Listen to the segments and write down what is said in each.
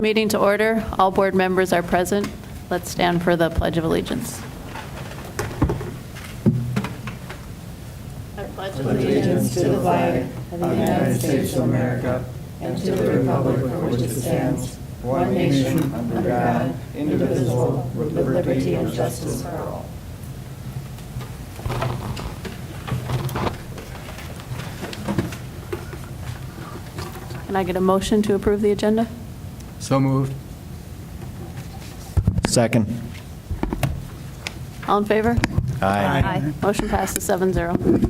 Meeting to order. All board members are present. Let's stand for the Pledge of Allegiance. I pledge Allegiance to the flag of the United States of America and to the republic for which it stands, one nation, under God, indivisible, with liberty and justice for all. Can I get a motion to approve the agenda? So moved. Second. All in favor? Aye. Motion passes 7-0.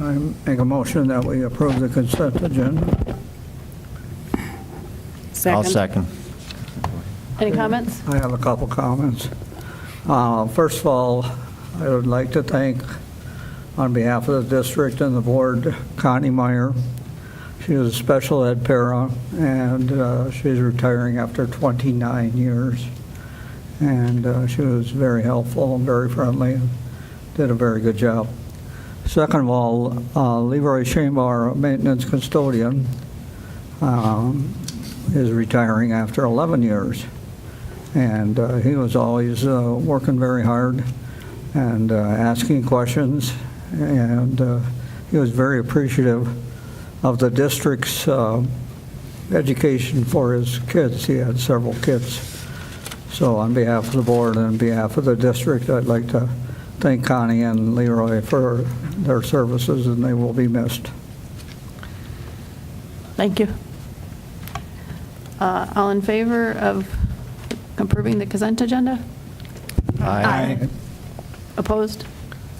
I make a motion that we approve the consent agenda. I'll second. Any comments? I have a couple comments. First of all, I would like to thank, on behalf of the district and the board, Connie Meyer. She was a special ed para, and she's retiring after 29 years. And she was very helpful and very friendly, and did a very good job. Second of all, Leroy Shamebar, maintenance custodian, is retiring after 11 years. And he was always working very hard and asking questions, and he was very appreciative of the district's education for his kids. He had several kids. So on behalf of the board and on behalf of the district, I'd like to thank Connie and Leroy for their services, and they will be missed. Thank you. All in favor of approving the consent agenda? Aye. Opposed?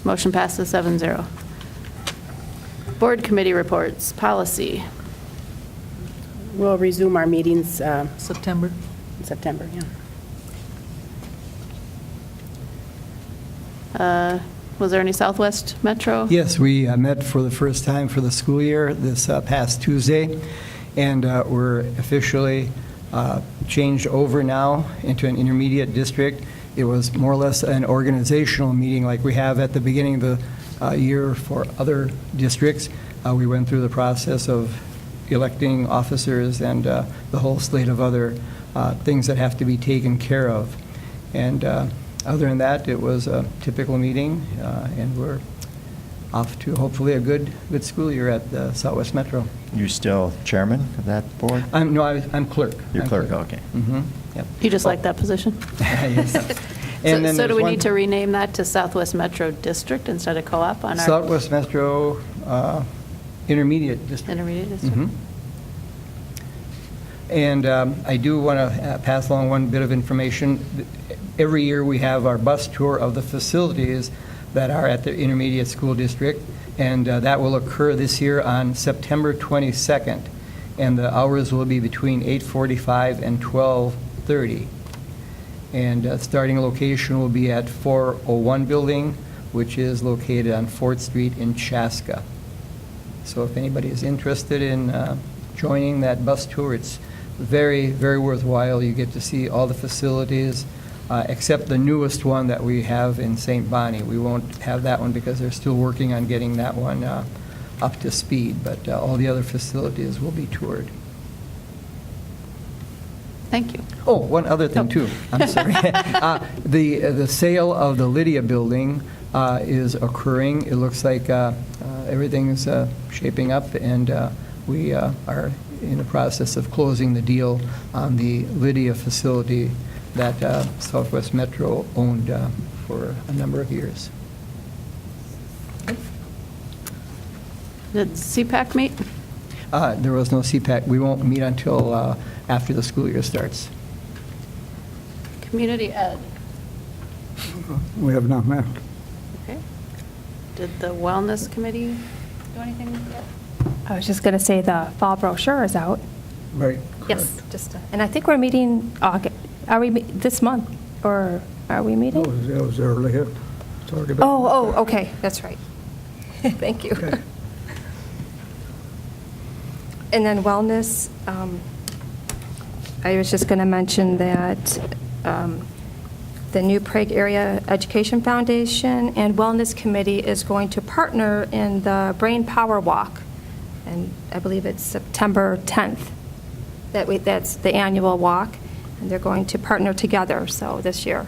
Motion passes 7-0. Board committee reports. Policy. We'll resume our meetings September. in September, yeah. Was there any Southwest Metro? Yes, we met for the first time for the school year this past Tuesday, and we're officially changed over now into an intermediate district. It was more or less an organizational meeting like we have at the beginning of the year for other districts. We went through the process of electing officers and the whole slate of other things that have to be taken care of. And other than that, it was a typical meeting, and we're off to hopefully a good school year at the Southwest Metro. You still chairman of that board? No, I'm clerk. You're I'm clerk, okay. Mm-hmm, yep. You just like that position? Yes. So And then do there's we one- need to rename that to Southwest Metro District instead of co-op on our Southwest Metro Intermediate District. intermediate district? Mhm. And I do want to pass along one bit of information. Every year we have our bus tour of the facilities that are at the intermediate school district, and that will occur this year on September 22nd, and the hours will be between 8:45 and 12:30. And starting location will be at 401 building, which is located on 4th Street in Chaska. So if anybody is interested in joining that bus tour, it's very, very worthwhile. You get to see all the facilities, except the newest one that we have in St. Bonnie. We won't have that one because they're still working on getting that one up to speed, but all the other facilities will be toured. Thank you. Oh, one other thing, too. I'm sorry. The sale of the Lydia building is occurring. It looks like everything's shaping up, and we are in the process of closing the deal on the Lydia facility that Southwest Metro owned for a number of years. Did CPAC meet? There was no CPAC. We won't meet until after the school year starts. Community ed. We have not met. Okay. Did the wellness committee do anything yet? I was just going to say the fall brochure is out. Right. Yes, and I think we're meeting this month, or are we meeting? It was early. It's already been. Oh, okay, that's right. Thank you. Okay. And then wellness, I was just going to mention that the New Prague Area Education Foundation and Wellness Committee is going to partner in the Brain Power Walk, and I believe it's September 10th. That's the annual walk, and they're going to partner together, so this year.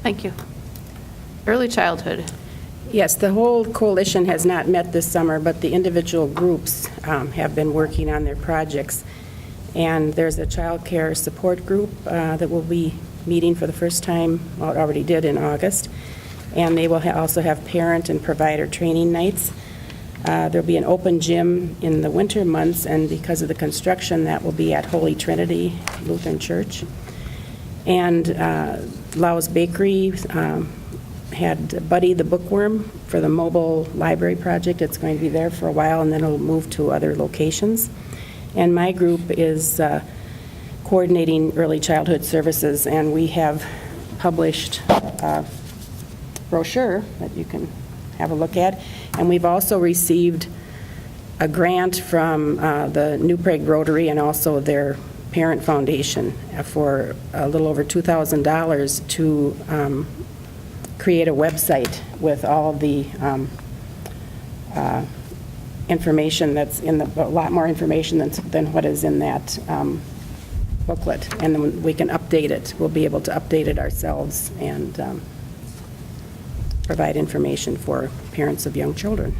Thank you. Early childhood. Yes, the whole coalition has not met this summer, but the individual groups have been working on their projects. And there's a child care support group that will be meeting for the first time, well, it already did in August. And they will also have parent and provider training nights. There'll be an open gym in the winter months, and because of the construction, that will be at Holy Trinity Lutheran Church. And Lau's Bakery had Buddy the Bookworm for the mobile library project. It's going to be there for a while, and then it'll move to other locations. And my group is coordinating early childhood services, and we have published a brochure that you can have a look at. And we've also received a grant from the New Prague Rotary and also their parent foundation for a little over $2,000 to create a website with all of the information that's in a lot more information than what is in that booklet. And then we can update it. We'll be able to update it ourselves and provide information for parents of young children.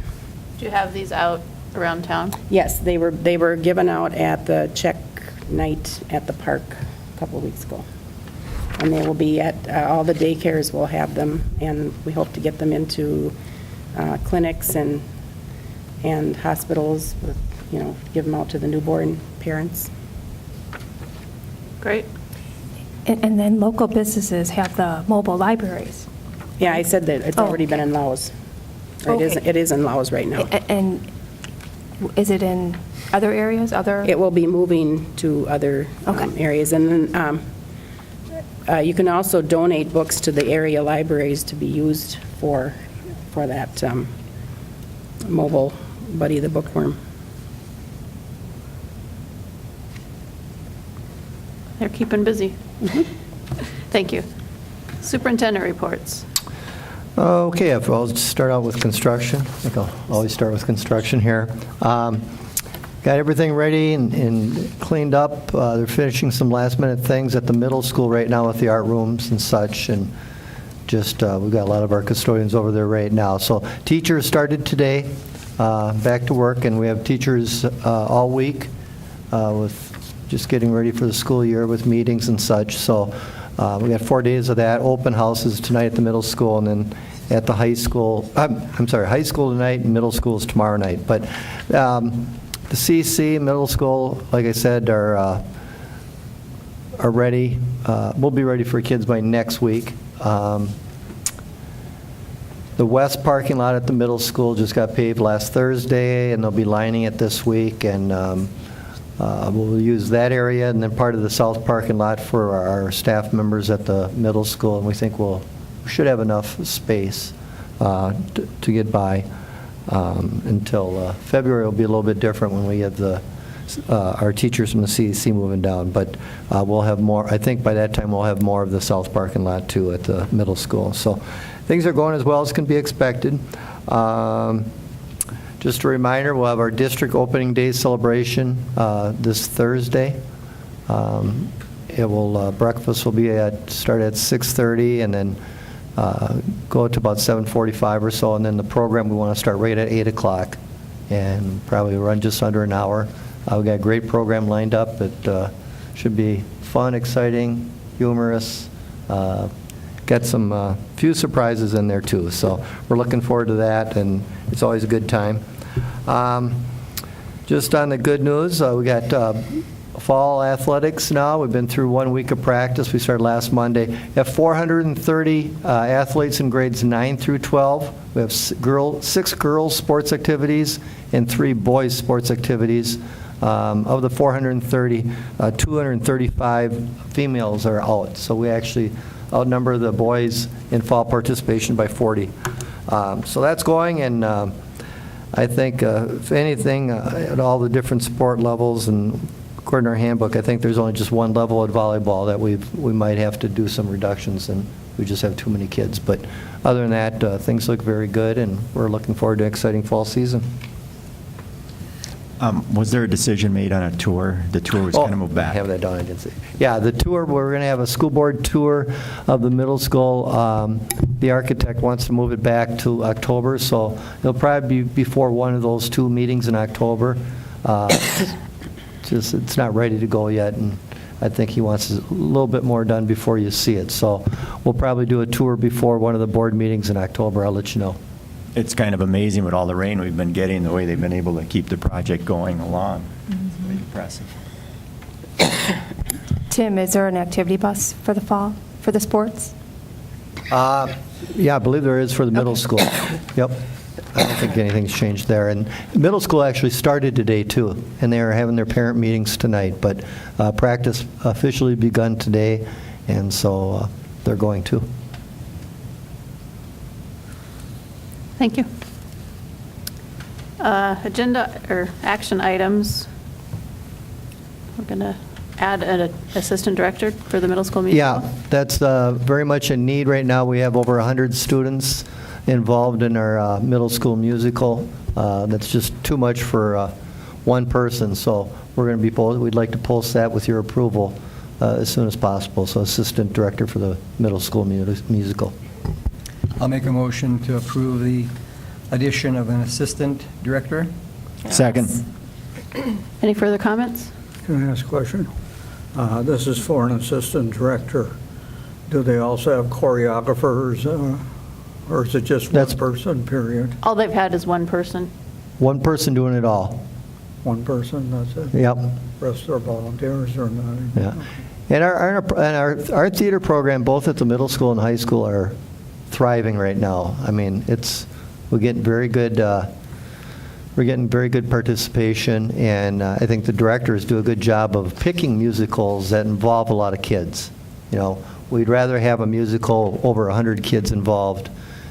Do you have these out around town? Yes, they were given out at the Czech night at the park a couple of weeks ago. And they will be at, all the daycares will have them, and we hope to get them into clinics and hospitals, with, give them out to the newborn parents. Great. And then local businesses have the mobile libraries. Yeah, I said that it's already been in Laos. Or Okay. It is in Laos right now. And is it in other areas, It will be moving to other Okay. areas. And then you can also donate books to the area libraries to be used for that mobile Buddy the Bookworm. They're keeping busy. Thank you. Superintendent reports. Okay, I'll start out with construction. I think I'll always start with construction here. Got everything ready and cleaned up. They're finishing some last-minute things at the middle school right now with the art rooms and such, and just we've got a lot of our custodians over there right now. So teachers started today, back to work, and we have teachers all week with just getting ready for the school year with meetings and such. So we got 4 days of that. Open houses tonight at the middle school, and then at the high school, I'm sorry, high school tonight and middle school is tomorrow night. But the CC, middle school, like I said, are ready. We'll be ready for kids by next week. The west parking lot at the middle school just got paved last Thursday, and they'll be lining it this week, and we'll use that area, and then part of the south parking lot for our staff members at the middle school, and we think we should have enough space to get by until February. Will be a little bit different when we have our teachers from the CEC moving down, but we'll have more. I think by that time we'll have more of the south parking lot too at the middle school. So things are going as well as can be expected. Just a reminder, we'll have our district opening day celebration this Thursday. Breakfast will start at 6:30 and then go to about 7:45 or so, and then the program we want to start right at 8 o'clock and probably run just under an hour. We've got a great program lined up. It should be fun, exciting, humorous. Got some few surprises in there too, so we're looking forward to that, and it's always a good time. Just on the good news, we got fall athletics now. We've been through 1 week of practice. We started last Monday. We have 430 athletes in grades 9 through 12. We have 6 girls sports activities and 3 boys sports activities. Of the 430, 235 females are out. So we actually outnumber the boys in fall participation by 40. So that's going, and I think, if anything, at all the different sport levels, and according to our handbook, I think there's only just one level at volleyball that we might have to do some reductions, and we just have too many kids. But other than that, things look very good, and we're looking forward to an exciting fall season. Was there a decision made on a tour? The tour was kind of moved I back. have that down, I didn't see. Yeah, the tour, we're going to have a school board tour of the middle school. The architect wants to move it back to October, so it'll probably be before one of those 2 meetings in October. Just, it's not ready to go yet, and I think he wants a little bit more done before you see it. So we'll probably do a tour before one of the board meetings in October. I'll let you know. It's kind of amazing with all the rain we've been getting, the way they've been able to keep the project going along. It's pretty impressive. Tim, is there an activity bus for the fall, for the sports? Yeah, I believe there is for the middle school. Yep. I don't think anything's changed there. And middle school actually started today, too, and they are having their parent meetings tonight. But practice officially begun today, and so they're going to. Thank you. Agenda or action items. We're going to add an assistant director for the middle school musical. Yeah, that's very much a need right now. We have over 100 students involved in our middle school musical. That's just too much for one person, so we're going to be, we'd like to post that with your approval as soon as possible. So assistant director for the middle school musical. I'll make a motion to approve the addition of an assistant director. Second. Any further comments? Can I ask a question? This is for an assistant director. Do they also have choreographers, or is it just one That's- person, period? All they've had is one person. One person doing it all. One person, that's it? Yep. Rest are volunteers or not? Yeah. And our theater program, both at the middle school and high school, are thriving right now. I mean, we're getting very good participation, and I think the directors do a good job of picking musicals that involve a lot of kids. You know, we'd rather have a musical over 100 kids involved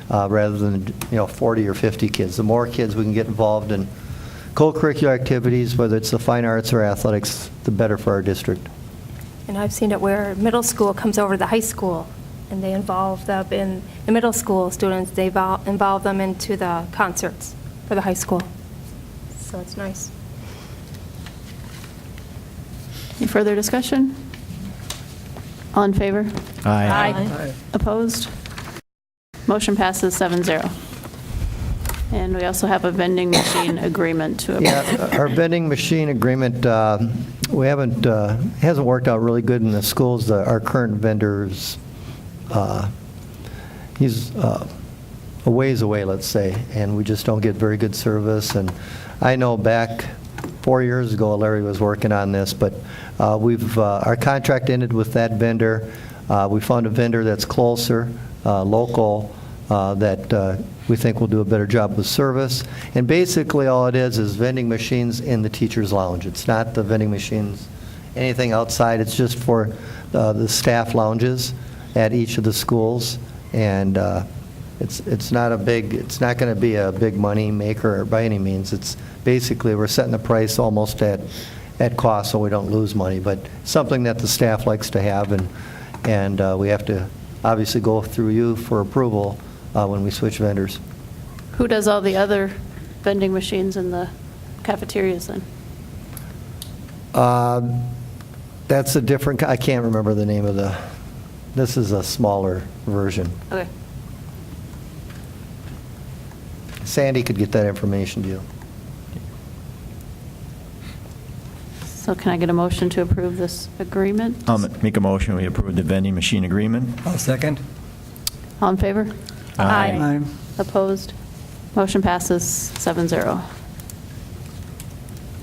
rather than 40 or 50 kids. The more kids we can get involved in co-curricular activities, whether it's the fine arts or athletics, the better for our district. And I've seen it where middle school comes over to the high school, and they involve them in the middle school students, they involve them into the concerts for the high school. So it's nice. Any further discussion? All in favor? Aye. Opposed? Motion passes 7-0. And we also have a vending machine agreement to approve. Yeah, our vending machine agreement, we haven't, hasn't worked out really good in the schools. Our current vendor's, he's a ways away, let's say, and we just don't get very good service. And I know back 4 years ago, Larry was working on this, but our contract ended with that vendor. We found a vendor that's closer, local, that we think will do a better job with service. And basically all it is vending machines in the teacher's lounge. It's not the vending machines, anything outside. It's just for the staff lounges at each of the schools. And it's not going to be a big money maker by any means. It's basically we're setting the price almost at cost so we don't lose money, but something that the staff likes to have, and we have to obviously go through you for approval when we switch vendors. Who does all the other vending machines in the cafeterias then? That's a different, I can't remember the name of this is a smaller version. Okay. Sandy could get that information to you. So can I get a motion to approve this agreement? I'll make a motion, we approve the vending machine agreement. I'll second. All in favor? Aye. Opposed? Motion passes 7-0.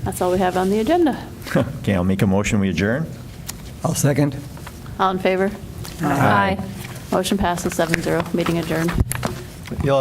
That's all we have on the agenda. Okay, I'll make a motion, we adjourn. I'll second. All in favor? Aye. Motion passes 7-0. Meeting adjourned. You'll have